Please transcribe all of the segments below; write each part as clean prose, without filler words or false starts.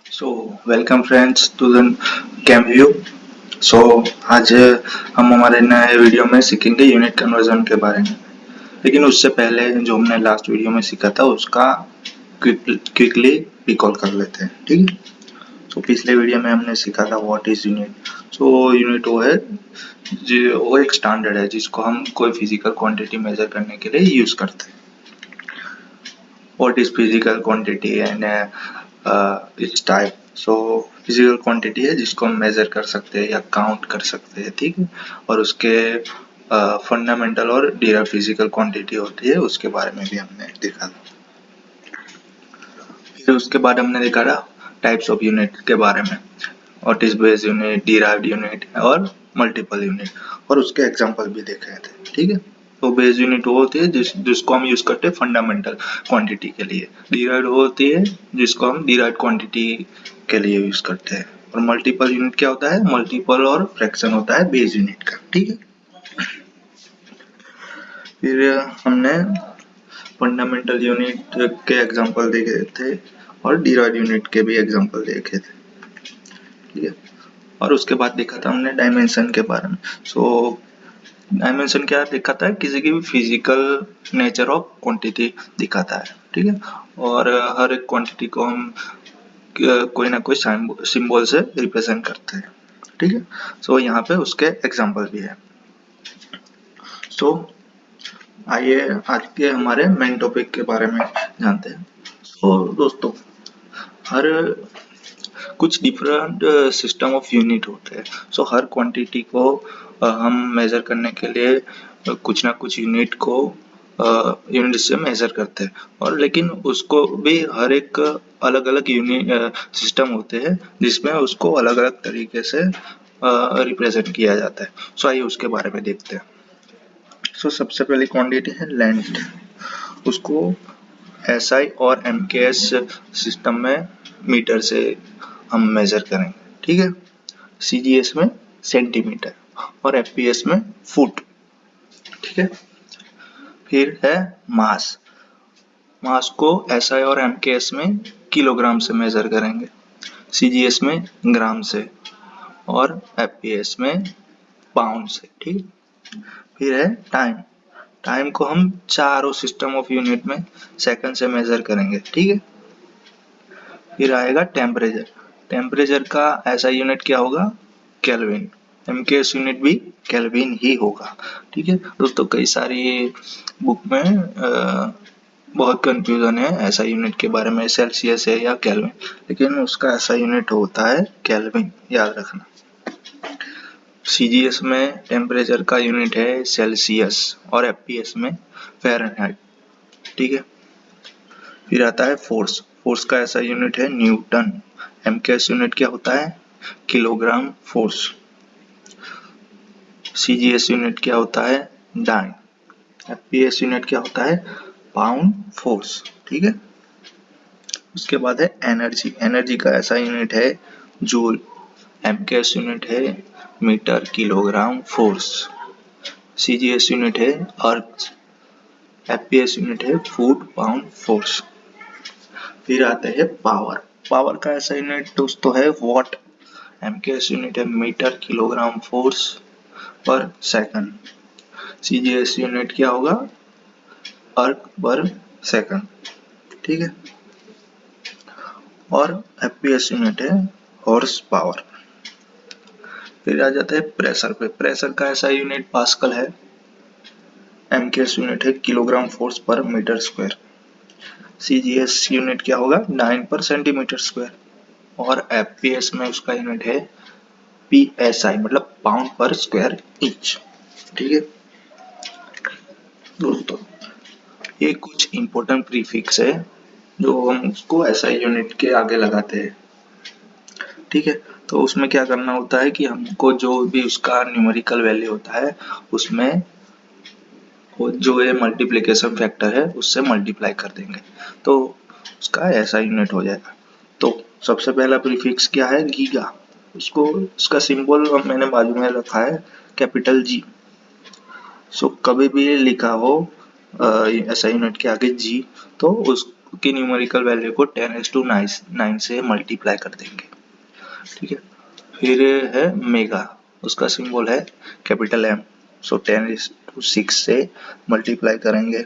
Welcome friends to the Cam View. So आज हम हमारे नए वीडियो में सीखेंगे यूनिट कन्वर्जन के बारे में। लेकिन उससे पहले जो हमने लास्ट वीडियो में सीखा था उसका क्विकली रिकॉल कर लेते हैं, ठीक है। पिछले वीडियो में हमने सीखा था व्हाट इज यूनिट। यूनिट वो है जो वो एक स्टैंडर्ड है जिसको हम कोई फिजिकल क्वांटिटी मेजर करने के लिए यूज करते हैं। What is physical quantity and its type? Physical quantity है जिसको हम मेजर कर सकते हैं या काउंट कर सकते हैं, ठीक है। और उसके फंडामेंटल और डिराइव्ड फिजिकल क्वांटिटी होती है, उसके बारे में भी हमने देखा था। फिर उसके बाद हमने देखा था टाइप्स ऑफ यूनिट के बारे में, what is base unit, derived unit और मल्टीपल यूनिट, और उसके एग्जांपल भी देखे थे, ठीक है। तो बेस यूनिट वो होती है जिसको हम यूज करते हैं फंडामेंटल क्वांटिटी के लिए। डिराइव्ड वो होती है जिसको हम डिराइव्ड क्वांटिटी के लिए यूज करते हैं। और मल्टीपल यूनिट क्या होता है? मल्टीपल और फ्रैक्शन होता है बेस यूनिट का, ठीक है। फिर हमने फंडामेंटल यूनिट के एग्जांपल देखे थे और डिराइव्ड यूनिट के भी एग्जांपल देखे थे, ठीक है। और उसके बाद देखा था हमने डायमेंशन के बारे में। डायमेंशन क्या दिखाता है? किसी की भी फिजिकल नेचर ऑफ क्वांटिटी दिखाता है, ठीक है। और हर एक क्वांटिटी को हम कोई ना कोई सिंबल से रिप्रेजेंट करते हैं, ठीक है। यहाँ पे उसके एग्जांपल भी है। आइए आज के हमारे मेन टॉपिक के बारे में जानते हैं। दोस्तों, हर कुछ डिफरेंट सिस्टम ऑफ यूनिट होते हैं। हर क्वांटिटी को हम मेजर करने के लिए कुछ ना कुछ यूनिट को यूनिट से मेजर करते हैं। और लेकिन उसको भी हर एक अलग अलग यूनिट सिस्टम होते हैं जिसमें उसको अलग अलग तरीके से रिप्रेजेंट किया जाता है। आइए उसके बारे में देखते हैं। सबसे पहली क्वांटिटी है लेंथ। उसको SI और MKS सिस्टम में मीटर से हम मेजर करेंगे, ठीक है। CGS में सेंटीमीटर और FPS में फुट, ठीक है। फिर है मास। मास को SI और MKS में किलोग्राम से मेजर करेंगे, CGS में ग्राम से और FPS में पाउंड से, ठीक। फिर है टाइम। टाइम को हम चारों सिस्टम ऑफ यूनिट में सेकंड से मेजर करेंगे, ठीक है। फिर आएगा टेम्परेचर। टेम्परेचर का ऐसा यूनिट क्या होगा? केल्विन। MKS यूनिट भी केल्विन ही होगा, ठीक है। दोस्तों, कई सारी बुक में बहुत कंफ्यूजन है ऐसा यूनिट के बारे में, सेल्सियस है या केल्विन, लेकिन उसका ऐसा यूनिट होता है केल्विन, याद रखना। CGS में टेम्परेचर का यूनिट है सेल्सियस और FPS में फ़ारेनहाइट, ठीक है। फिर आता है फोर्स। फोर्स का ऐसा यूनिट है न्यूटन। MKS यूनिट क्या होता है? Kilogram force. CGS यूनिट क्या होता है? डाइन। FPS यूनिट क्या होता है? पाउंड फोर्स, ठीक है। उसके बाद है एनर्जी। एनर्जी का ऐसा यूनिट है जूल। MKS यूनिट है metre kilogram force. CGS unit है अर्थ। FPS यूनिट है फुट पाउंड फोर्स। फिर आते हैं पावर। पावर का ऐसा यूनिट दोस्तों है वॉट। MKS यूनिट है मीटर किलोग्राम फोर्स पर सेकंड। CGS यूनिट क्या होगा? अर्क पर सेकंड, ठीक है। और FPS यूनिट है हॉर्स पावर। फिर आ जाता है प्रेशर पे। प्रेशर का ऐसा यूनिट पास्कल है। MKS यूनिट है किलोग्राम फोर्स पर मीटर स्क्वायर। CGS यूनिट क्या होगा? 9 पर सेंटीमीटर स्क्वायर। और FPS में उसका यूनिट है PSI, मतलब पाउंड पर स्क्वायर इंच, ठीक है। दोस्तों, ये कुछ इंपॉर्टेंट प्रीफिक्स है जो हम उसको SI यूनिट के आगे लगाते हैं, ठीक है। तो उसमें क्या करना होता है कि हमको जो भी उसका न्यूमेरिकल वैल्यू होता है उसमें जो ये मल्टीप्लिकेशन फैक्टर है उससे मल्टीप्लाई कर देंगे तो उसका SI यूनिट हो जाएगा। तो सबसे पहला प्रीफिक्स क्या है? गीगा। उसको उसका सिंबल मैंने बाजू में रखा है कैपिटल G। कभी भी लिखा हो SI यूनिट के आगे G तो की न्यूमेरिकल वैल्यू को 10⁹ से मल्टीप्लाई कर देंगे, ठीक है। फिर है मेगा, उसका सिंबल है कैपिटल M, सो 10⁶ से मल्टीप्लाई करेंगे,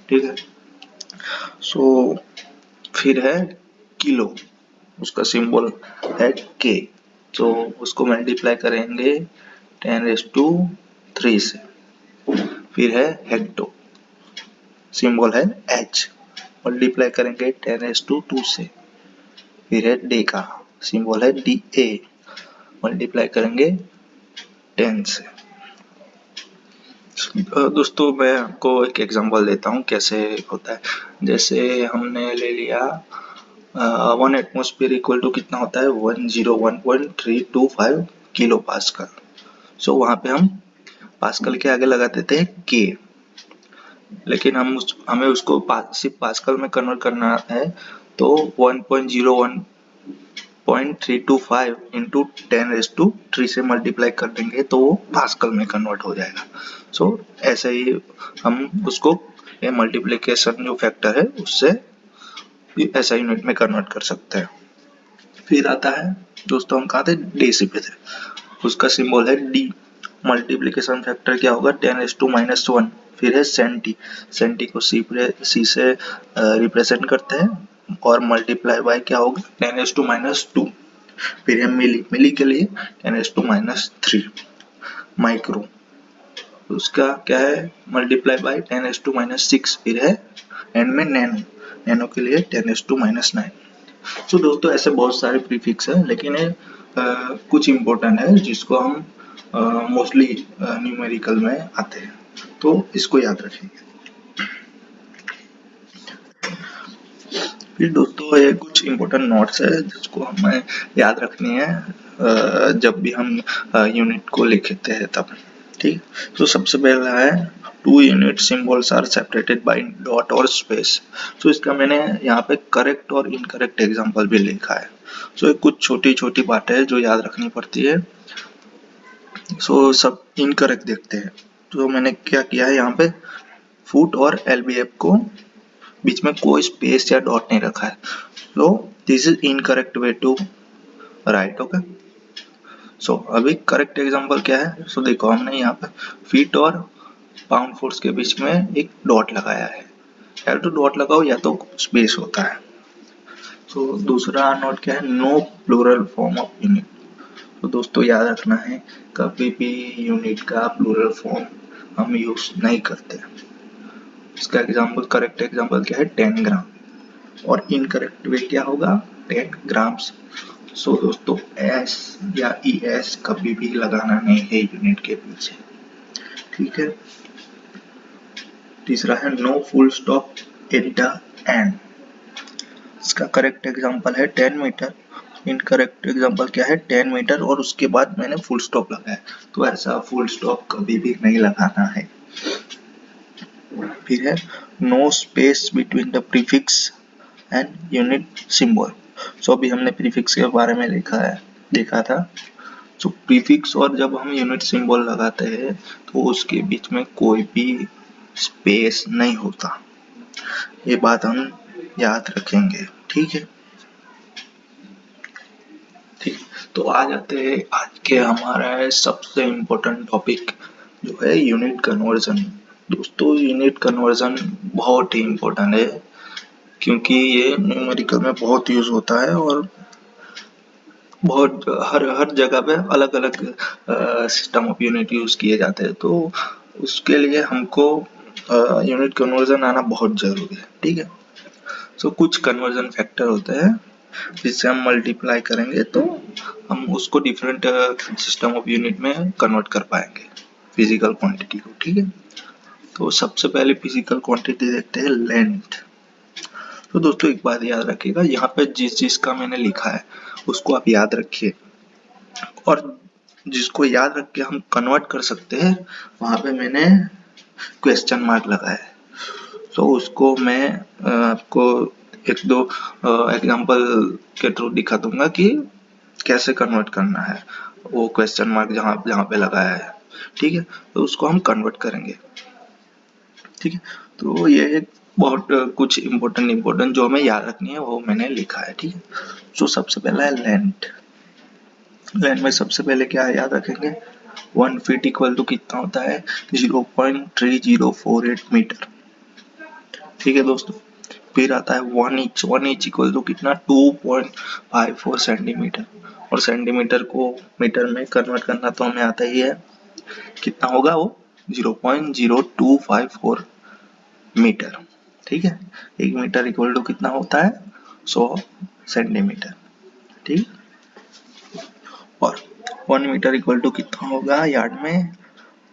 ठीक है। सो फिर है किलो, उसका सिंबल है K, तो उसको मल्टीप्लाई करेंगे 10⁵ से। फिर है हेक्टो, सिंबल है H, मल्टीप्लाई करेंगे 10⁵ से। फिर है डेका, सिंबल है DA, मल्टीप्लाई करेंगे 10 से। दोस्तों मैं आपको एक एग्जांपल देता हूँ कैसे होता है। जैसे हमने ले लिया 1 एटमॉस्फेयर इक्वल टू कितना होता है 101.325 किलो पास्कल। सो वहाँ पे हम पास्कल के आगे लगा देते हैं के, लेकिन हमें उसको सिर्फ पास्कल में कन्वर्ट करना है, तो 1.01.325 इंटू 10⁵ से मल्टीप्लाई कर देंगे तो वो पास्कल में कन्वर्ट हो जाएगा। सो ऐसे ही हम उसको ये मल्टीप्लिकेशन जो फैक्टर है उससे ऐसा यूनिट में कन्वर्ट कर सकते हैं। फिर आता है दोस्तों, हम कहा थे डेसी पे थे, उसका सिंबल है डी, मल्टीप्लिकेशन फैक्टर क्या होगा 10⁻⁻1। फिर है सेंटी, सेंटी को सी से रिप्रेजेंट करते हैं और मल्टीप्लाई बाय क्या होगा 10⁻²। फिर है मिली, मिली के लिए 10⁻3। माइक्रो, उसका क्या है मल्टीप्लाई बाय 10⁻6। फिर है एंड में नैनो, नैनो के लिए 10⁻9। तो दोस्तों ऐसे बहुत सारे प्रीफिक्स है, लेकिन कुछ इम्पोर्टेंट है जिसको हम मोस्टली न्यूमेरिकल में आते हैं, तो इसको याद रखेंगे। फिर दोस्तों ये कुछ इम्पोर्टेंट नोट्स है जिसको हमें याद रखनी है जब भी हम यूनिट को लिखते हैं तब, ठीक। तो सबसे पहला है 2 unit symbols are separated by dot और स्पेस। तो इसका मैंने यहाँ पे करेक्ट और इनकरेक्ट एग्जांपल भी लिखा है। सो कुछ छोटी छोटी बातें हैं जो याद रखनी पड़ती है। सो सब इनकरेक्ट देखते हैं। तो मैंने क्या किया है यहाँ पे फुट और LBF को बीच में कोई स्पेस या डॉट नहीं रखा है। So this is incorrect way to write, okay. So अभी करेक्ट एग्जांपल क्या है, सो देखो हमने यहाँ पे फीट और पाउंड फोर्स के बीच में एक डॉट लगाया है, या तो डॉट लगाओ या तो स्पेस होता है। सो दूसरा नोट क्या है, no plural form of unit. तो दोस्तों याद रखना है कभी भी यूनिट का प्लूरल फॉर्म हम यूज नहीं करते। इसका एग्जांपल, करेक्ट एग्जांपल क्या है 10 ग्राम, और इनकरेक्ट वे क्या होगा 10 ग्राम्स। सो दोस्तों एस या ES कभी भी लगाना नहीं है यूनिट के पीछे, ठीक है। तीसरा है no full stop at the end. इसका करेक्ट एग्जांपल है 10 मीटर, इनकरेक्ट एग्जांपल क्या है 10 मीटर और उसके बाद मैंने फुल स्टॉप लगाया, तो ऐसा फुल स्टॉप कभी भी नहीं लगाना है। फिर है no space between the prefix and unit symbol. So अभी हमने प्रीफिक्स के बारे में देखा था। सो प्रीफिक्स और जब हम यूनिट सिंबल लगाते हैं तो उसके बीच में कोई भी स्पेस नहीं होता, ये बात हम याद रखेंगे, ठीक है। ठीक, तो आ जाते हैं आज के हमारा सबसे इम्पोर्टेंट टॉपिक जो है यूनिट कन्वर्जन। दोस्तों यूनिट कन्वर्जन बहुत ही इम्पोर्टेंट है क्योंकि ये न्यूमेरिकल में बहुत यूज होता है और बहुत हर जगह पे अलग अलग सिस्टम ऑफ यूनिट यूज किए जाते हैं, तो उसके लिए हमको यूनिट कन्वर्जन आना बहुत जरूरी है, ठीक है। सो कुछ कन्वर्जन फैक्टर होते हैं जिससे हम मल्टीप्लाई करेंगे तो हम उसको डिफरेंट सिस्टम ऑफ यूनिट में कन्वर्ट कर पाएंगे फिजिकल क्वांटिटी को, ठीक है। तो सबसे पहले फिजिकल क्वांटिटी देखते हैं लेंथ। तो दोस्तों एक बात याद रखिएगा, यहाँ पे जिस का मैंने लिखा है उसको आप याद रखिए, और जिसको याद रख के हम कन्वर्ट कर सकते हैं वहां पे मैंने क्वेश्चन मार्क लगाया है। तो उसको मैं आपको एक दो एग्जांपल के थ्रू दिखा दूंगा कि कैसे कन्वर्ट करना है वो क्वेश्चन मार्क जहाँ पे लगाया है, ठीक है। तो उसको हम कन्वर्ट करेंगे, ठीक है। तो ये बहुत कुछ इम्पोर्टेंट जो हमें याद रखनी है वो मैंने लिखा है, ठीक है। तो सबसे पहला है लेंथ। लेंथ में सबसे पहले क्या याद रखेंगे, 1 फीट इक्वल टू कितना होता है, 0.3048 मीटर, ठीक है दोस्तों। फिर आता है 1 इंच इक्वल टू कितना, 2.54 सेंटीमीटर, और सेंटीमीटर को मीटर में कन्वर्ट करना तो हमें आता ही है, कितना होगा वो 0.0254 मीटर, ठीक है। 1 मीटर इक्वल टू कितना होता है, 100 सेंटीमीटर, ठीक। और 1 मीटर इक्वल टू कितना होगा यार्ड में,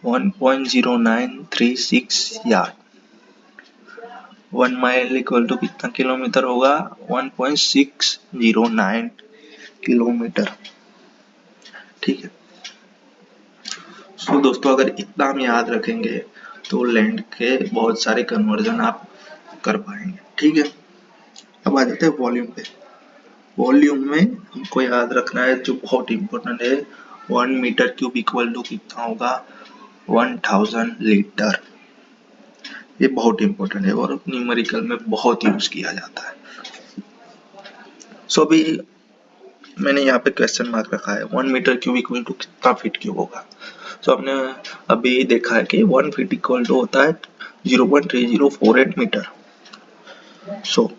1.0936 यार्ड। 1 माइल इक्वल टू कितना किलोमीटर होगा, 1.609 किलोमीटर, ठीक है। सो दोस्तों अगर इतना हम याद रखेंगे तो लैंड के बहुत सारे कन्वर्जन आप कर पाएंगे, ठीक है। अब आ जाते हैं वॉल्यूम पे। वॉल्यूम में हमको याद रखना है जो बहुत इंपॉर्टेंट है, 1 मीटर क्यूब इक्वल टू कितना होगा, 1000 लीटर। ये बहुत इंपॉर्टेंट है और न्यूमेरिकल में बहुत यूज किया जाता है। सो अभी मैंने यहाँ पे क्वेश्चन मार्क रखा है, 1 मीटर क्यूब इक्वल टू कितना फीट क्यूब होगा। सो हमने अभी देखा है कि 1 फीट इक्वल टू होता है 0.3048 मीटर। सो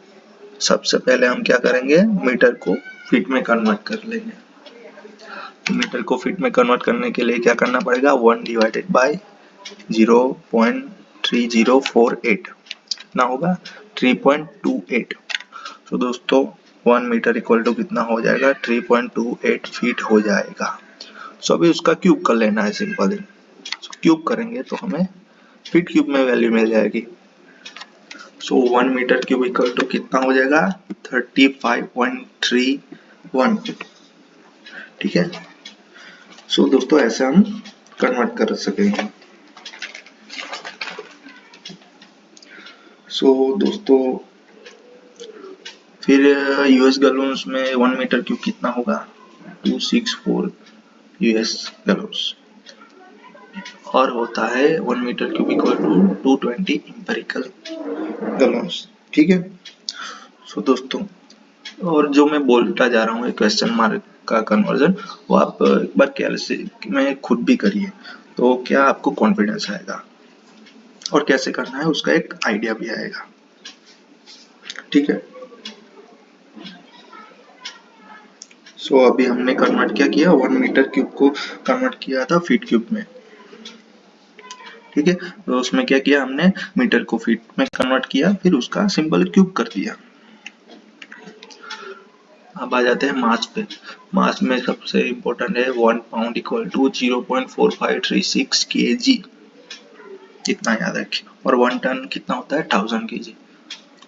सबसे पहले हम क्या करेंगे, मीटर को फीट में कन्वर्ट कर लेंगे। मीटर को फीट में कन्वर्ट करने के लिए क्या करना पड़ेगा, 1 डिवाइडेड बाई 0.3048 कितना होगा, 3.28। तो दोस्तों 1 मीटर इक्वल टू कितना हो जाएगा, 3.28 फीट हो जाएगा। सो अभी उसका क्यूब कर लेना है सिंपली। क्यूब करेंगे तो हमें फीट क्यूब में वैल्यू मिल जाएगी। सो 1 मीटर क्यूब इक्वल टू कितना हो जाएगा, 35.31 फीट, ठीक है। सो दोस्तों ऐसे हम कन्वर्ट कर सकेंगे। सो दोस्तों फिर यूएस गैलन्स में 1 मीटर क्यूब कितना होगा, 264 यूएस गैलन्स, और होता है 1 metre cube equal to 220 empirical gallons, ठीक है। सो दोस्तों और जो मैं बोलता जा रहा हूँ क्वेश्चन मार्क का कन्वर्जन, वो आप एक बार कैसे में खुद भी करिए तो क्या आपको कॉन्फिडेंस आएगा, और कैसे करना है उसका एक आइडिया भी आएगा, ठीक है। सो अभी हमने कन्वर्ट क्या किया, 1 मीटर क्यूब को कन्वर्ट किया था फीट क्यूब में, ठीक है। तो उसमें क्या किया हमने, मीटर को फीट में कन्वर्ट किया, फिर उसका सिंपल क्यूब कर दिया। अब आ जाते हैं मास पे। मास में सबसे इम्पोर्टेंट है 1 पाउंड इक्वल टू 0.4536 kg, इतना याद रखिए। और 1 टन कितना होता है, 1000 kg।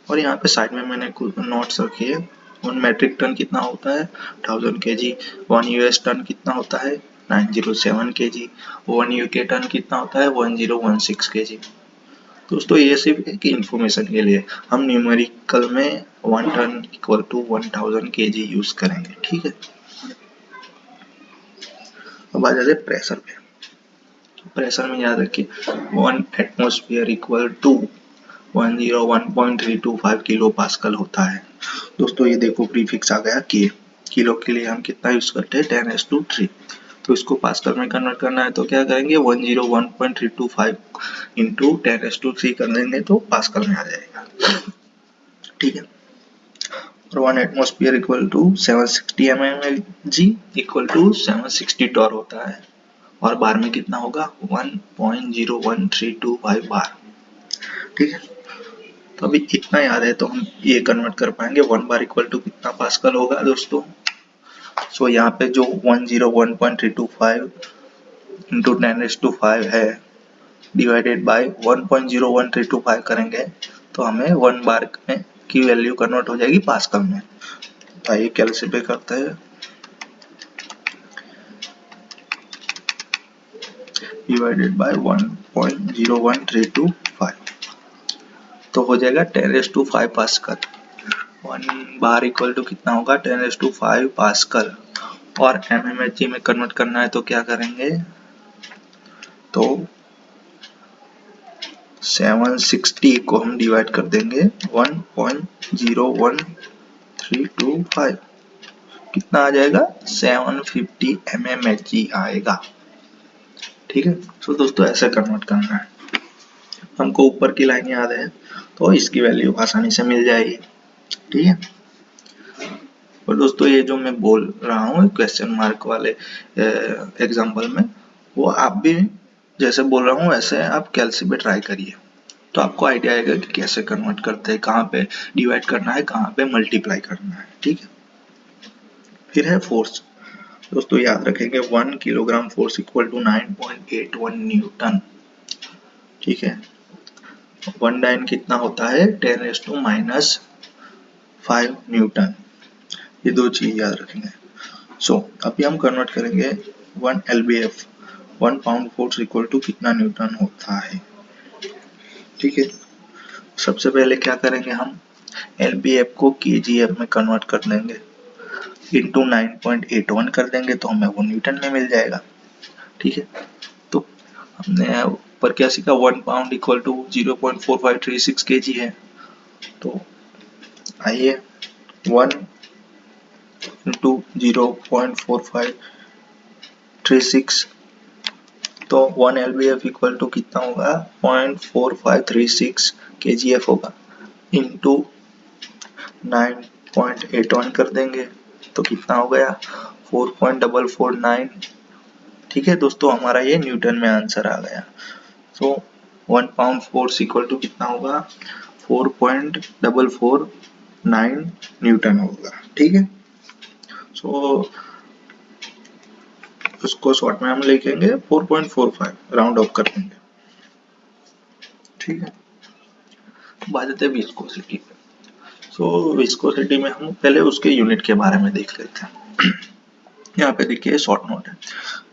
और यहाँ पे साइड में मैंने कुछ नोट्स रखी है, 1 मैट्रिक टन कितना होता है, 1000 kg। 1 यूएस टन कितना होता है, 907 kg। 1 यूके टन कितना होता है, 1016 kg। दोस्तों ये सिर्फ एक इंफॉर्मेशन के लिए, हम न्यूमेरिकल में 1 ton equal to 1000 kg use करेंगे, ठीक है। अब आ जाते हैं प्रेशर पे। प्रेशर में याद रखिए 1 atmosphere equal to 101.325 kilo pascal होता है। दोस्तों ये देखो प्रीफिक्स आ गया के, किलो के लिए हम कितना यूज करते हैं, 10⁻3। तो इसको पास्कल में कन्वर्ट करना है तो क्या करेंगे, 101.325 इंटू 10⁻3 कर देंगे तो पास्कल में आ जाएगा, ठीक है। और 1 atmosphere equal to 760 mmg equal to 760 torr होता है, और बार में कितना होगा, 1.01325 बार, ठीक है। तो अभी इतना याद है तो हम ये कन्वर्ट कर पाएंगे, 1 बार इक्वल टू कितना पास्कल होगा दोस्तों। सो यहाँ पे जो 101.325 इंटू 10⁵ है डिवाइडेड बाय 1.01325 करेंगे तो हमें 1 बार में की वैल्यू कन्वर्ट हो जाएगी पास्कल में। तो आइए कैलकुलेट करते हैं, डिवाइडेड बाय 1.01325 तो हो जाएगा 10⁵ पास्कल। 1 बार इक्वल टू कितना होगा, 10⁵ पास्कल। और mmHg में कन्वर्ट करना है तो क्या करेंगे, तो 760 को हम डिवाइड कर देंगे 1.01325, कितना आ जाएगा 750 mmHg आएगा। ठीक है, तो दोस्तों ऐसे कन्वर्ट करना है। हमको ऊपर की लाइन याद है तो इसकी वैल्यू आसानी से मिल जाएगी। ठीक है, और दोस्तों ये जो मैं बोल रहा हूँ क्वेश्चन मार्क वाले एग्जाम्पल में, वो आप भी जैसे बोल रहा हूँ वैसे आप कैलसी पे ट्राई करिए, तो आपको आइडिया आएगा कि कैसे कन्वर्ट करते हैं, कहाँ पे डिवाइड करना है, कहाँ पे मल्टीप्लाई करना है। ठीक है, फिर है फोर्स। दोस्तों याद रखेंगे 1 kilogram force equal to 9.81 newton. ठीक है, 1 डाइन कितना होता है 10⁻⁻5 न्यूटन, ये दो चीज याद रखेंगे। सो अभी हम कन्वर्ट करेंगे 1 LBF, 1 pound force equal to कितना न्यूटन होता है। ठीक है, सबसे पहले क्या करेंगे हम LBF को KGF में कन्वर्ट कर देंगे, इंटू 9.81 कर देंगे तो हमें वो न्यूटन में मिल जाएगा। ठीक है, तो हमने ऊपर क्या सीखा 1 पाउंड इक्वल टू 0.4536 kg है, तो आइए 1 इंटू 0.4536, तो 1 LBF इक्वल टू कितना होगा 0.4536 kgf होगा, इंटू 9.81 कर देंगे तो कितना हो गया 4.449। ठीक है दोस्तों, हमारा ये न्यूटन में आंसर आ गया। सो 1 पाउंड फोर्स इक्वल टू कितना होगा 4.449 न्यूटन होगा। ठीक है, सो उसको शॉर्ट में हम लिखेंगे 4.45, राउंड ऑफ कर देंगे। ठीक है, बात आते हैं विस्कोसिटी पे। सो विस्कोसिटी में हम पहले उसके यूनिट के बारे में देख लेते हैं। यहाँ पे देखिए शॉर्ट नोट है,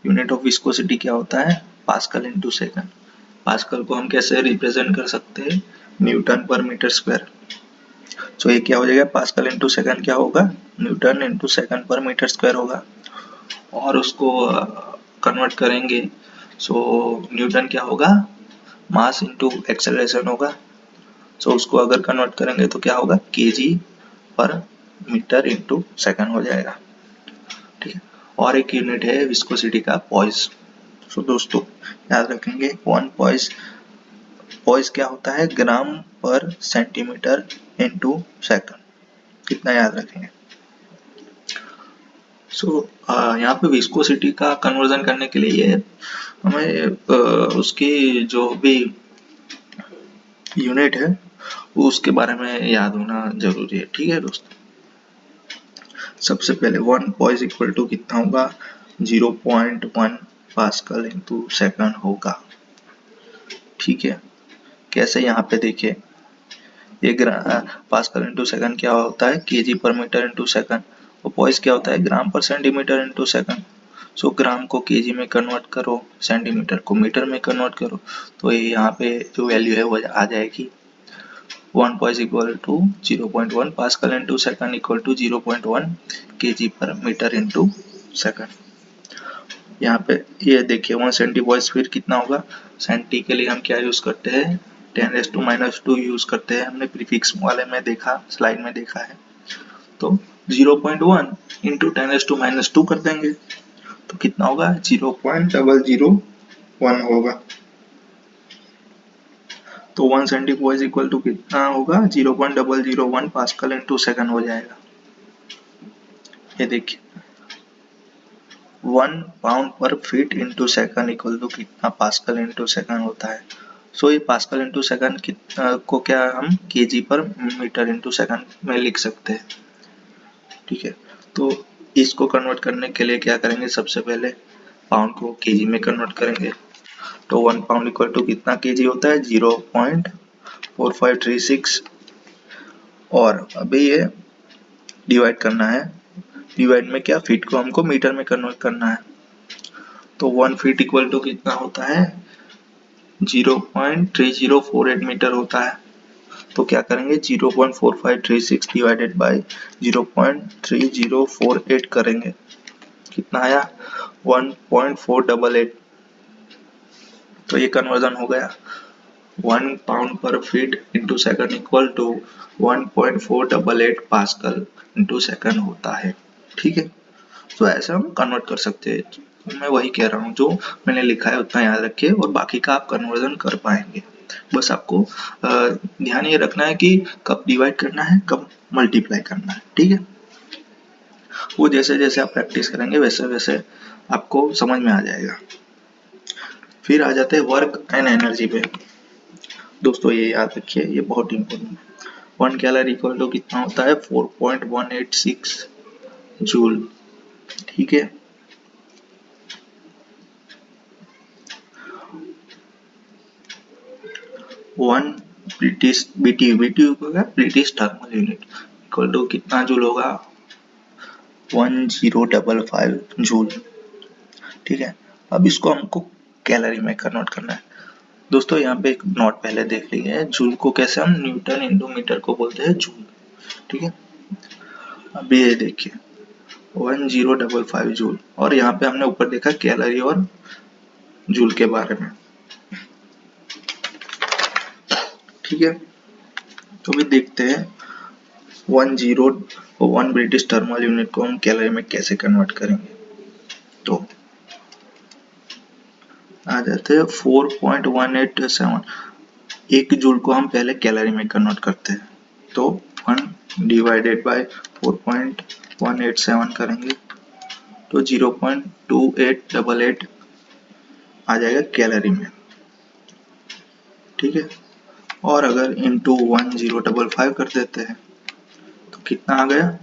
यूनिट ऑफ विस्कोसिटी क्या होता है पास्कल इंटू सेकंड। पास्कल को हम कैसे रिप्रेजेंट कर सकते हैं न्यूटन पर मीटर स्क्वायर। सो ये क्या हो जाएगा पास्कल इंटू सेकंड क्या होगा न्यूटन इंटू सेकंड पर मीटर स्क्वायर होगा, और उसको कन्वर्ट करेंगे सो न्यूटन क्या होगा मास इंटू एक्सेलरेशन होगा। सो उसको अगर कन्वर्ट करेंगे तो क्या होगा KG per metre into second हो जाएगा। ठीक है, और एक यूनिट है विस्कोसिटी का पॉइस। सो दोस्तों याद रखेंगे 1 पॉइस, पॉइस क्या होता है ग्राम पर सेंटीमीटर इंटू सेकंड, कितना याद रखेंगे। सो यहाँ पे विस्कोसिटी का कन्वर्जन करने के लिए हमें उसकी जो भी यूनिट है वो उसके बारे में याद होना जरूरी है। ठीक है दोस्तों, सबसे पहले 1 पॉइस इक्वल टू कितना होगा 0.1 पास्कल इंटू सेकंड होगा। ठीक है, कैसे यहाँ पे देखिए ये पास्कल इंटू सेकंड क्या होता है KG per metre into second, और पॉइस क्या होता है ग्राम पर सेंटीमीटर इंटू सेकंड। सो ग्राम को केजी में कन्वर्ट करो, सेंटीमीटर को मीटर में कन्वर्ट करो, तो ये यहाँ पे जो वैल्यू है वो आ जाएगी 1 poise equal to 0.1 pascal into second equal to 0.1 KG per metre into second. यहाँ पे ये देखिए 1 सेंटी पॉइस फिर कितना होगा, सेंटी के लिए हम क्या यूज करते हैं 10⁻² यूज करते हैं, हमने प्रीफिक्स वाले में देखा स्लाइड में देखा है। तो 0.1 इंटू 10⁻² कर देंगे तो कितना होगा 0.001 होगा। तो 1 सेंटी पॉइस इक्वल टू कितना होगा 0.001 पास्कल इंटू सेकंड हो जाएगा। ये देखिए 1 pound per feet into second equal to कितना पास्कल इंटू सेकंड होता है। सो ये पास्कल इंटू सेकंड को क्या हम KG per metre into second में लिख सकते हैं। ठीक है, तो इसको कन्वर्ट करने के लिए क्या करेंगे सबसे पहले पाउंड को केजी में कन्वर्ट करेंगे, तो 1 पाउंड इक्वल टू कितना केजी होता है 0.4536, और अभी ये डिवाइड करना है, डिवाइड में क्या फीट को हमको मीटर में कन्वर्ट करना है, तो 1 फीट इक्वल टू कितना होता है 0.3048 मीटर होता है। तो क्या करेंगे 0.4536 डिवाइडेड बाय 0.3048 करेंगे, कितना आया 1.488। तो ये कन्वर्जन हो गया 1 pound per feet into second equal to 1.488 pascal into second होता है। ठीक है, तो ऐसे हम कन्वर्ट कर सकते हैं। मैं वही कह रहा हूँ, जो मैंने लिखा है उतना याद रखिए और बाकी का आप कन्वर्जन कर पाएंगे। बस आपको ध्यान ये रखना है कि कब डिवाइड करना है, कब मल्टीप्लाई करना है। ठीक है, वो जैसे जैसे आप प्रैक्टिस करेंगे वैसे वैसे आपको समझ में आ जाएगा। फिर आ जाते हैं वर्क एंड एनर्जी पे। दोस्तों ये याद रखिए, ये बहुत इंपॉर्टेंट है। 1 कैलोरी इक्वल टू कितना होता है? 4.186 जूल। ठीक है, वन ब्रिटिश बीटीयू होगा, British thermal unit equal to कितना जूल होगा? 1055 जूल। ठीक है, अब इसको हमको कैलोरी में कन्वर्ट करना है। दोस्तों यहाँ पे एक नोट पहले देख लीजिए, जूल को कैसे हम न्यूटन इंटू मीटर को बोलते हैं जूल। ठीक है, अब ये देखिए 1055 जूल, और यहाँ पे हमने ऊपर देखा कैलोरी और जूल के बारे में। ठीक है, तो भी देखते हैं 1 ब्रिटिश थर्मल यूनिट को हम कैलोरी में कैसे कन्वर्ट करेंगे। तो आ जाते हैं 4.187। एक जूल को हम पहले कैलोरी में कन्वर्ट करते हैं, तो 1 डिवाइडेड बाय 4.187 करेंगे तो 0.2888 आ जाएगा कैलोरी में। ठीक है, और अगर इंटू 1055 कर देते हैं तो कितना आ गया?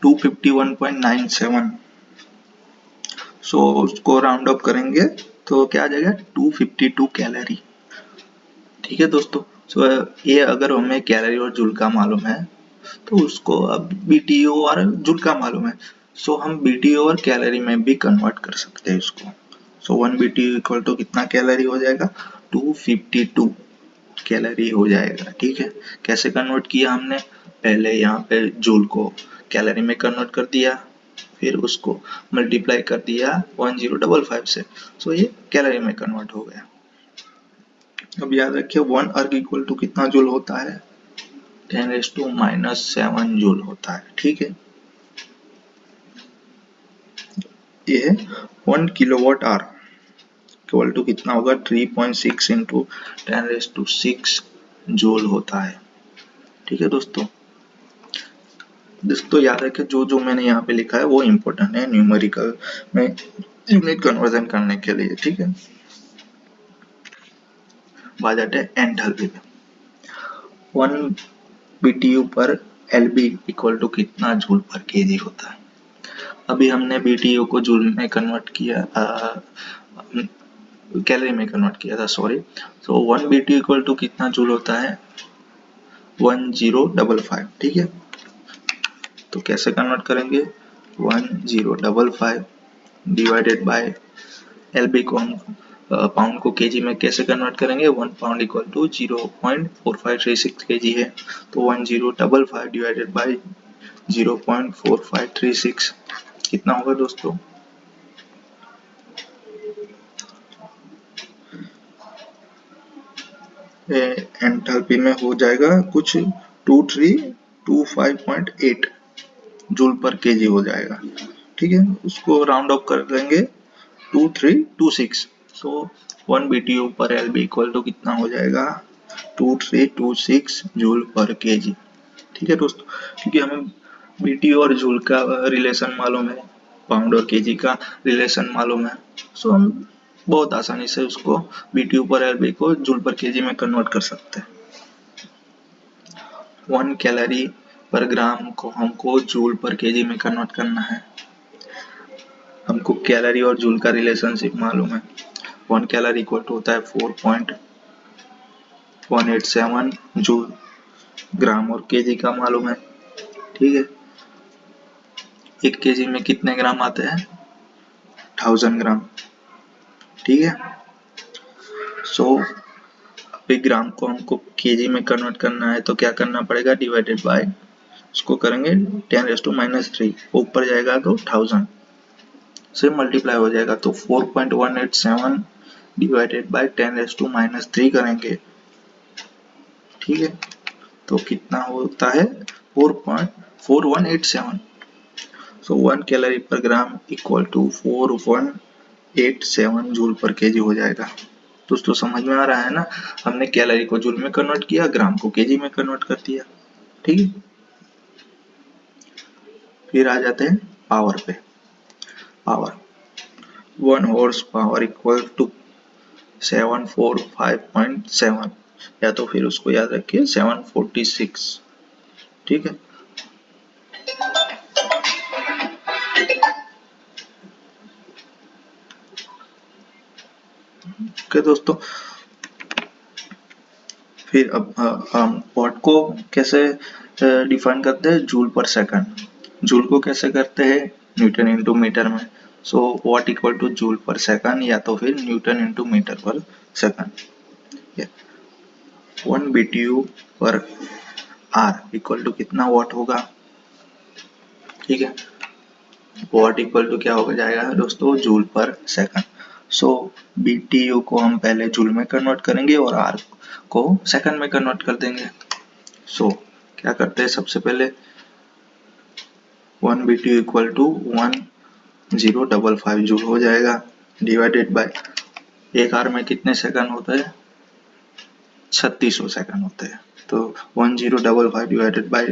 251.97। सो उसको राउंड अप करेंगे तो क्या आ जाएगा? 252 कैलोरी। ठीक है दोस्तों, सो ये अगर हमें कैलोरी और जूल का मालूम है तो उसको अब बीटीयू और जूल का मालूम है, सो हम बीटीयू और कैलोरी में भी कन्वर्ट कर सकते हैं इसको। सो 1 बीटीयू इक्वल टू कितना कैलोरी हो जाएगा? 252 कैलोरी हो जाएगा। ठीक है, कैसे कन्वर्ट किया हमने? पहले यहाँ पे जूल को कैलोरी में कन्वर्ट कर दिया, फिर उसको मल्टीप्लाई कर दिया 1055 से, सो ये कैलोरी में कन्वर्ट हो गया। अब याद रखिए 1 अर्ग इक्वल टू कितना जूल होता है? 10⁻⁻7 जूल होता है। ठीक है, ये है 1 किलोवाट आवर इक्वल टू कितना होगा? 3.6 इंटू 10⁻6 जूल होता है। ठीक है दोस्तों, याद रखें जो जो मैंने यहाँ पे लिखा है वो इम्पोर्टेंट है न्यूमेरिकल में यूनिट कन्वर्जन करने के लिए। ठीक है, बात आते हैं एंथैल्पी पे। 1 बीटीयू पर एलबी इक्वल टू कितना जूल पर केजी होता है? अभी हमने बीटीयू को जूल में कन्वर्ट किया, कैलोरी में कन्वर्ट किया था, sorry. So 1 BTU equal to कितना जूल होता है? 1055। ठीक है, तो कैसे कन्वर्ट करेंगे? 1055 डिवाइडेड बाय एलबी को हम पाउंड को केजी में कैसे कन्वर्ट करेंगे? 1 पाउंड इक्वल टू 0.4536 केजी है, तो 1055 डिवाइडेड बाय 0.4536 कितना होगा दोस्तों? एंथैल्पी में हो जाएगा कुछ 2325.8 जूल पर केजी हो जाएगा। ठीक है, उसको राउंड ऑफ कर देंगे 2326, तो 1 बीटीयू पर एलबी इक्वल टू कितना हो जाएगा? 2326 जूल पर केजी। ठीक है दोस्तों, क्योंकि हमें बीटीयू और जूल का रिलेशन मालूम है, पाउंड और केजी का रिलेशन मालूम है, सो हम बहुत आसानी से उसको बीटीयू पर एलबी को जूल पर केजी में कन्वर्ट कर सकते हैं। 1 कैलोरी पर ग्राम को हमको जूल पर केजी में कन्वर्ट करना है। हमको कैलोरी और जूल का रिलेशनशिप मालूम है। 1 कैलोरी इक्वल टू होता है 4.187 जूल, ग्राम और केजी का मालूम है। ठीक है, 1 केजी में कितने ग्राम आते हैं? 1000 ग्राम। ठीक है, सो अभी ग्राम को हमको केजी में कन्वर्ट करना है तो क्या करना पड़ेगा? डिवाइडेड बाय, उसको करेंगे 10⁻³ ऊपर जाएगा तो 1000 से मल्टीप्लाई हो जाएगा, तो 4.187 डिवाइडेड बाय 10⁻³ करेंगे ठीक है, तो कितना होता है 4.4187। सो 1 calorie per gram equal to 4187 joule per KG हो जाएगा। दोस्तों समझ में आ रहा है ना, हमने कैलोरी को जूल में कन्वर्ट किया, ग्राम को केजी में कन्वर्ट कर दिया। ठीक है, फिर आ जाते हैं पावर पे। Power 1 horse power equal to 745.7, या तो फिर उसको याद रखिए 746। ठीक है, ओके दोस्तों। फिर अब हम वॉट को कैसे डिफाइन करते हैं, जूल पर सेकंड। जूल को कैसे करते हैं, न्यूटन इंटू मीटर में। So what equal two joule पर सेकंड, या तो फिर न्यूटन इंटू मीटर पर सेकंड। 1 BTU पर आर इक्वल टू कितना वॉट होगा। ठीक है, वॉट इक्वल टू क्या हो जाएगा दोस्तों, जूल पर सेकंड। सो BTU को हम पहले जूल में कन्वर्ट करेंगे और आर को सेकंड में कन्वर्ट कर देंगे। सो क्या करते हैं, सबसे पहले 1 BTU इक्वल टू 1055 जूल हो जाएगा, डिवाइडेड बाय एक आर में कितने सेकंड होते हैं, 3600 सेकंड होते हैं। तो 1055 डिवाइडेड बाय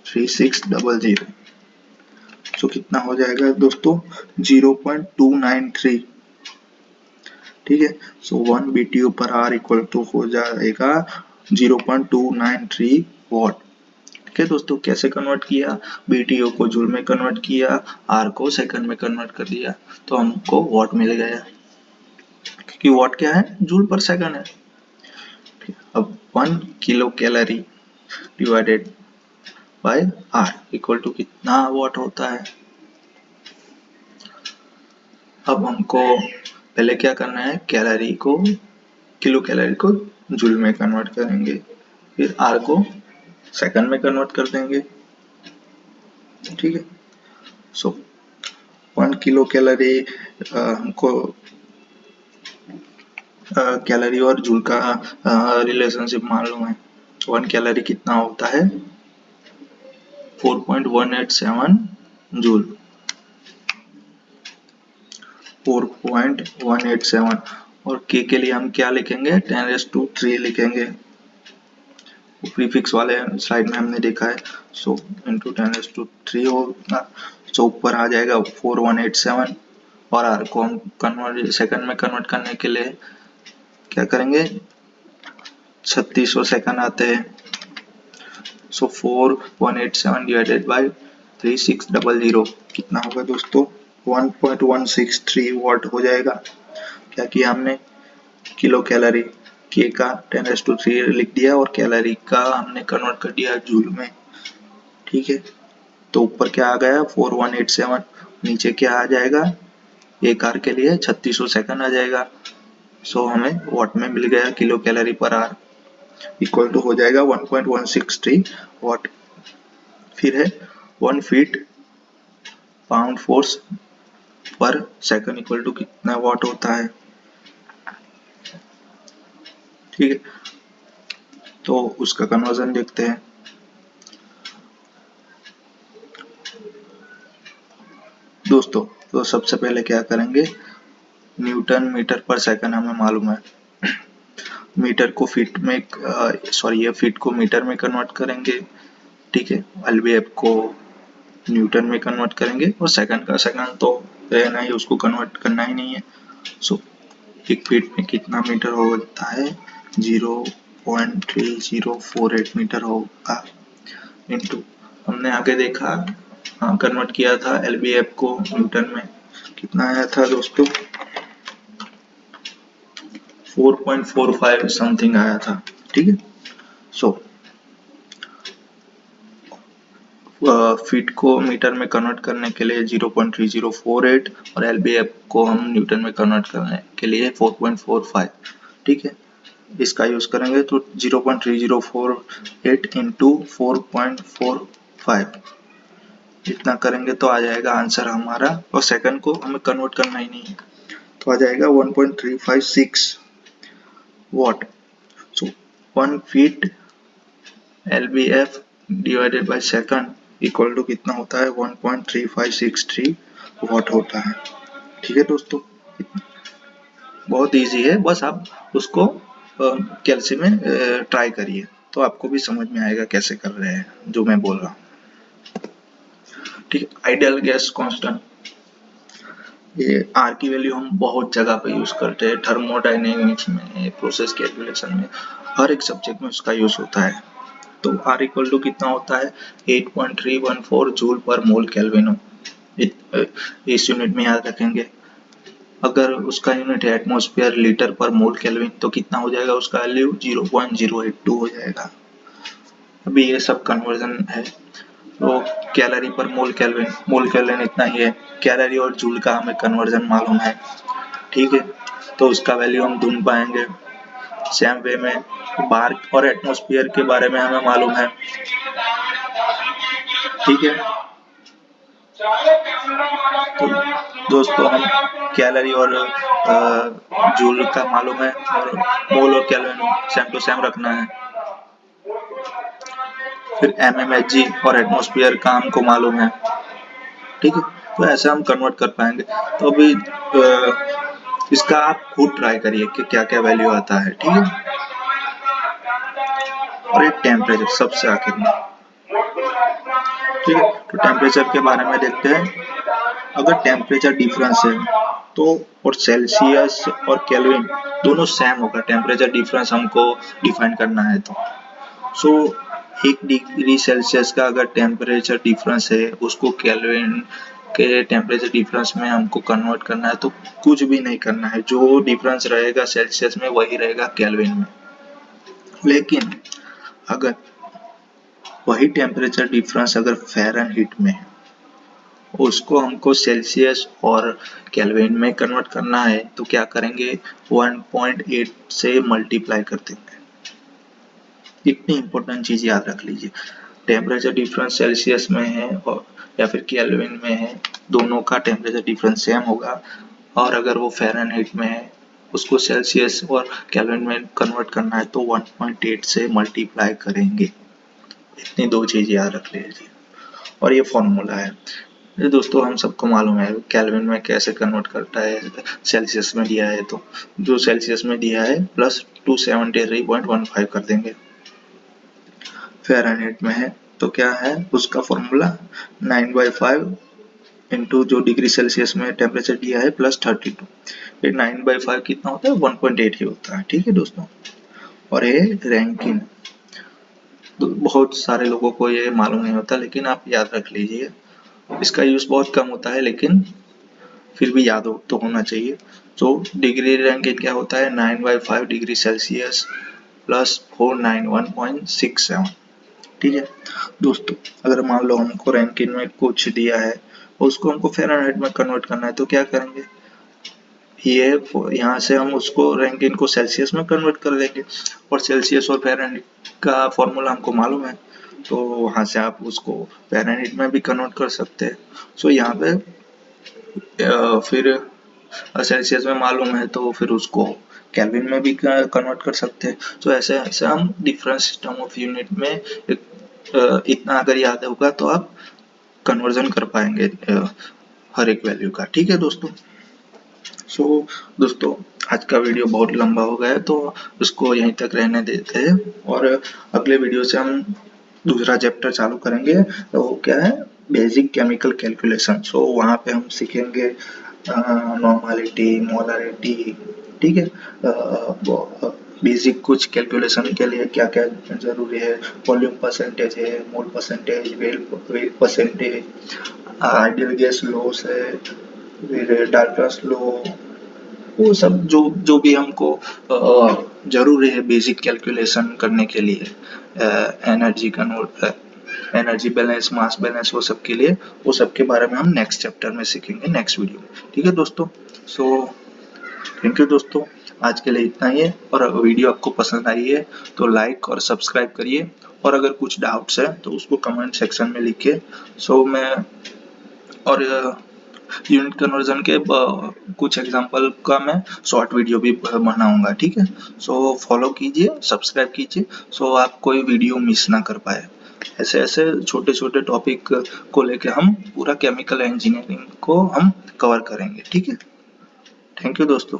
3600, सो कितना हो जाएगा दोस्तों, 0.293। ठीक है, सो 1 BTU पर आर इक्वल टू हो जाएगा 0.293 वॉट। ठीक है दोस्तों, कैसे कन्वर्ट किया, BTU को जूल में कन्वर्ट किया, आर को सेकंड में कन्वर्ट कर दिया, तो हमको वॉट मिल गया, क्योंकि वॉट क्या है, जूल पर सेकंड है। अब 1 kilo calorie divided by R equal to कितना वॉट होता है। अब हमको पहले क्या करना है, कैलोरी को, किलो कैलोरी को जूल में कन्वर्ट करेंगे, फिर आर को सेकंड में कन्वर्ट कर देंगे। ठीक है, सो 1 किलो कैलोरी हमको कैलोरी और जूल का रिलेशनशिप मालूम है। 1 कैलोरी कितना होता है, 4.187 जूल, 4.187। और के लिए हम क्या लिखेंगे, 10⁻³ लिखेंगे, प्रीफिक्स वाले स्लाइड में हमने देखा है। सो इंटू 10⁻³ होगा, सो ऊपर आ जाएगा 4187, और आर को हम कन्वर्ट सेकंड में कन्वर्ट करने के लिए क्या करेंगे, 3600 सेकंड आते हैं। सो 4187 डिवाइडेड बाय 3600 कितना होगा दोस्तों, 1.163 वॉट हो जाएगा। क्या किया हमने, किलो कैलोरी के का 10⁻³ लिख दिया और कैलोरी का हमने कन्वर्ट कर दिया जूल में। ठीक है, तो ऊपर क्या आ गया 4187, नीचे क्या आ जाएगा, एक आर के लिए 3600 सेकंड आ जाएगा। सो हमें वॉट में मिल गया, किलो कैलोरी पर आर इक्वल टू हो जाएगा 1.163 वॉट। फिर है 1 फीट पाउंड फोर्स पर सेकंड इक्वल टू कितना वॉट होता है। ठीक है, तो उसका कन्वर्जन देखते हैं। दोस्तों तो सबसे पहले क्या करेंगे, न्यूटन मीटर पर सेकंड हमें मालूम है, मीटर को फीट में सॉरी ये फीट को मीटर में कन्वर्ट करेंगे। ठीक है, LBF को न्यूटन में कन्वर्ट करेंगे, और सेकंड का सेकंड तो रहना ही, उसको कन्वर्ट करना ही नहीं है। सो एक फीट में कितना मीटर होता है, 0.3048 मीटर होगा, इंटू हमने आगे देखा, हाँ कन्वर्ट किया था LBF को न्यूटन में, कितना आया था दोस्तों, 4.45 समथिंग आया था। ठीक है, सो फीट को मीटर में कन्वर्ट करने के लिए 0.3048, और LBF को हम न्यूटन में कन्वर्ट करने के लिए 4.45। ठीक है, इसका यूज करेंगे तो 0.3048 इंटू 4.45 इतना करेंगे तो आ जाएगा आंसर हमारा, और सेकंड को हमें कन्वर्ट करना ही नहीं है, तो आ जाएगा 1.356 watt. So 1 feet LBF divided by second equal to कितना होता है 1.3563 वाट होता है। ठीक है दोस्तों, बहुत इजी है, बस आप उसको कैलसी में ट्राई करिए तो आपको भी समझ में आएगा कैसे कर रहे हैं जो मैं बोल रहा हूँ। ठीक है, आइडियल गैस कांस्टेंट, ये आर की वैल्यू हम बहुत जगह पे यूज करते हैं, थर्मोडायनेमिक्स में, प्रोसेस कैलकुलेशन में, हर एक सब्जेक्ट में उसका यूज होता है। तो आर इक्वल टू कितना होता है 8.314 जूल पर मोल केल्विन। इस यूनिट में याद रखेंगे। अगर उसका यूनिट है एटमॉस्फेयर लीटर पर मोल केल्विन तो कितना हो जाएगा उसका वैल्यू 0.082 हो जाएगा। अभी ये सब कन्वर्जन है। तो कैलोरी पर मोल केल्विन इतना ही है, कैलोरी और जूल का हमें कन्वर्जन मालूम है। ठीक है, तो उसका वैल्यू हम ढूंढ पाएंगे। सेम वे में बार और एटमॉस्फेयर के बारे में हमें मालूम है। ठीक है, तो दोस्तों हम कैलोरी और जूल का मालूम है और मोल और केल्विन सेम टू सेम रखना है। फिर mmHg और एटमॉस्फेयर का हमको मालूम है। ठीक है, तो ऐसे हम कन्वर्ट कर पाएंगे। तो अभी इसका आप खुद ट्राई करिए कि क्या क्या वैल्यू आता है। ठीक है, और एक टेम्परेचर सबसे आखिर में। ठीक है, तो टेम्परेचर के बारे में देखते हैं। अगर टेम्परेचर डिफरेंस है तो और सेल्सियस और केल्विन दोनों सेम होगा, टेम्परेचर डिफरेंस हमको डिफाइन करना है तो। सो 1 डिग्री सेल्सियस का अगर टेम्परेचर डिफरेंस है उसको केल्विन के टेम्परेचर डिफरेंस में हमको कन्वर्ट करना है, तो कुछ भी नहीं करना है, जो डिफरेंस रहेगा सेल्सियस में वही रहेगा केल्विन में। लेकिन अगर वही टेम्परेचर डिफरेंस अगर फ़ारेनहीट में है, उसको हमको सेल्सियस और केल्विन में कन्वर्ट करना है, तो क्या करेंगे 1.8 से मल्टीप्लाई कर देंगे। इतनी इंपॉर्टेंट चीज याद रख लीजिए, टेम्परेचर डिफरेंस सेल्सियस में है और या फिर केल्विन में है, दोनों का टेम्परेचर डिफरेंस सेम होगा। और अगर वो फ़ारेनहीट में है उसको सेल्सियस और केल्विन में कन्वर्ट करना है तो 1.8 से मल्टीप्लाई करेंगे। इतनी दो चीज याद रख लीजिए और ये फॉर्मूला है। ये दोस्तों हम सबको मालूम है केल्विन में कैसे कन्वर्ट करता है, सेल्सियस में दिया है तो जो सेल्सियस में दिया है प्लस 273.15 कर देंगे। फ़ारेनहीट में है तो क्या है उसका फॉर्मूला 9/5 इंटू जो डिग्री सेल्सियस में टेम्परेचर दिया है प्लस 32। ये 9/5 कितना होता है 1.8 ही होता है। ठीक है दोस्तों, और ये रैंकिन, तो बहुत सारे लोगों को ये मालूम नहीं होता लेकिन आप याद रख लीजिए, इसका यूज बहुत कम होता है लेकिन फिर भी याद हो तो होना चाहिए। तो डिग्री रैंकिन क्या होता है 9/5 डिग्री सेल्सियस प्लस 491.67। ठीक है दोस्तों, अगर मान लो हमको रैंकिन में कुछ दिया है और उसको हमको फ़ारेनहीट में कन्वर्ट करना है तो क्या करेंगे, ये यहाँ से हम उसको रैंकिन को सेल्सियस में कन्वर्ट कर देंगे और सेल्सियस और फ़ारेनहीट का फॉर्मूला हमको मालूम है तो वहाँ से आप उसको फ़ारेनहीट में भी कन्वर्ट कर सकते हैं। सो यहाँ पे फिर सेल्सियस में मालूम है तो फिर उसको केल्विन में भी कन्वर्ट कर सकते हैं। तो ऐसे ऐसे हम डिफरेंट सिस्टम ऑफ यूनिट में इतना अगर याद होगा तो आप कन्वर्जन कर पाएंगे हर एक वैल्यू का। ठीक है दोस्तों, सो दोस्तों आज का वीडियो बहुत लंबा हो गया है तो उसको यहीं तक रहने देते हैं और अगले वीडियो से हम दूसरा चैप्टर चालू करेंगे। तो वो क्या है बेसिक केमिकल कैलकुलेशन। सो वहाँ पे हम सीखेंगे नॉर्मलिटी, मोलारिटी। ठीक है, बेसिक कुछ कैलकुलेशन के लिए क्या क्या जरूरी है, वॉल्यूम परसेंटेज है, mole percentage, weight percentage, ideal gas laws है, फिर डाल्टन्स लॉ, वो सब जो जो भी हमको जरूरी है बेसिक कैलकुलेशन करने के लिए, energy convert, energy balance, mass balance, वो सब के लिए, वो सब के बारे में हम नेक्स्ट चैप्टर में सीखेंगे नेक्स्ट वीडियो में। ठीक है दोस्तों, सो थैंक यू दोस्तों, आज के लिए इतना ही है। और वीडियो आपको पसंद आई है तो लाइक और सब्सक्राइब करिए और अगर कुछ डाउट्स है तो उसको कमेंट सेक्शन में लिखिए। सो मैं और यूनिट कन्वर्जन के कुछ एग्जांपल का मैं शॉर्ट वीडियो भी बनाऊंगा, ठीक है। सो फॉलो कीजिए, सब्सक्राइब कीजिए, सो आप कोई वीडियो मिस ना कर पाए। ऐसे ऐसे छोटे छोटे टॉपिक को लेके हम पूरा केमिकल इंजीनियरिंग को हम कवर करेंगे, ठीक है। थैंक यू दोस्तों।